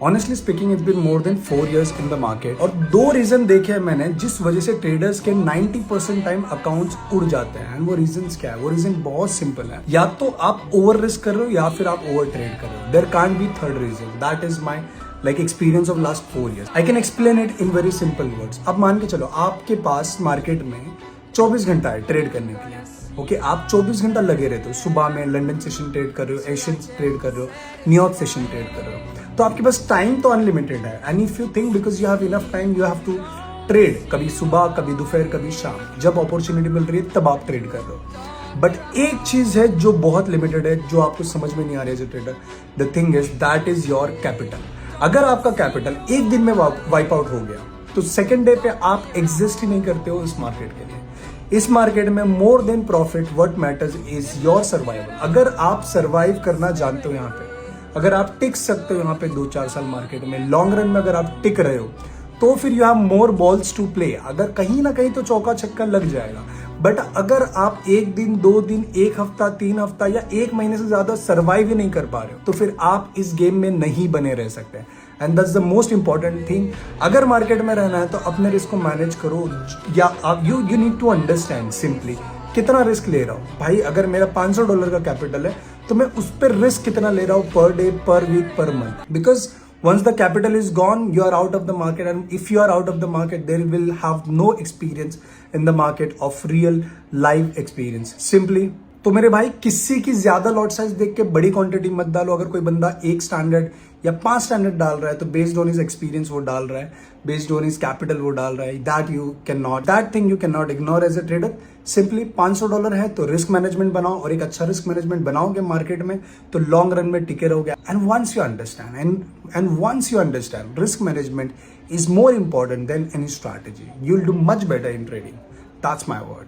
Honestly speaking it's been more than 4 years in the market और 2 reason देखे हैं मैंने जिस वजह से ट्रेडर्स के 90% टाइम अकाउंट्स उड़ जाते हैं। एंड वो रीजन क्या है? वो रीजन बहुत सिंपल है, या तो आप ओवर रिस्क कर रहे हो या फिर आप ओवर ट्रेड कर रहे हो। There can't be third reason. That is my like experience of last 4 years। I can explain it in very simple words. अब मान के चलो आपके पास मार्केट में 24 घंटा है ट्रेड करने के लिए। ओके आप 24 घंटा लगे रहते हो। सुबह में लंदन सेशन ट्रेड कर रहे हो, एशियन ट्रेड कर रहे हो, न्यूयॉर्क सेशन ट्रेड कर रहे हो, तो आपके पास टाइम तो अनलिमिटेड है। And if you think because you have enough time you have to trade, कभी सुबह कभी दोपहर कभी शाम, जब अपॉर्चुनिटी मिल रही है तब आप ट्रेड कर रहे हो। बट एक चीज है जो बहुत लिमिटेड है, जो आपको समझ में नहीं आ रही है जो trader. The thing is that is your capital. अगर आपका कैपिटल एक दिन में वाइप आउट हो गया तो सेकेंड डे पे आप एग्जिस्ट ही नहीं करते हो इस मार्केट के लिए। इस मार्केट में more than profit what matters is your survival. अगर आप सर्वाइव करना जानते हो यहाँ पे, अगर आप टिक सकते हो यहाँ पे 2-4 साल मार्केट में, लॉन्ग रन में अगर आप टिक रहे हो तो फिर you have more balls to play. अगर कहीं ना कहीं तो चौका छक्का लग जाएगा। बट अगर आप 1 दिन 2 दिन 1 हफ्ता 3 हफ्ता या 1 महीने से ज्यादा सर्वाइव ही नहीं कर पा रहे हो तो फिर आप इस गेम में नहीं बने रह सकते। And that's the most important thing. अगर मार्केट में रहना है तो अपने रिस्क को मैनेज करो, या you need to understand simply कितना रिस्क ले रहा हूँ। भाई अगर मेरा $500 का कैपिटल है तो मैं उस पर रिस्क कितना ले रहा हूँ per day, per week, per month. Because once the capital is gone you are out of the market, and if you are out of the market there will have no experience in the market of real live experience simply। तो मेरे भाई किसी की ज्यादा lot size देख के बड़ी quantity मत डालो। अगर कोई बंदा 1 स्टैंडर्ड या 5 स्टैंडर्ड डाल रहा है तो बेस्ड ऑन हिज एक्सपीरियंस वो डाल रहा है, बेस्ड ऑन हिज कैपिटल वो डाल रहा है। That thing you can not ignore as a trader. Simply $500 है तो रिस्क मैनेजमेंट बनाओ, और एक अच्छा रिस्क मैनेजमेंट बनाओगे मार्केट में तो लॉन्ग रन में टिके रहोगे। And once you understand risk management is more important than any strategy, you'll do much better in trading. That's my word.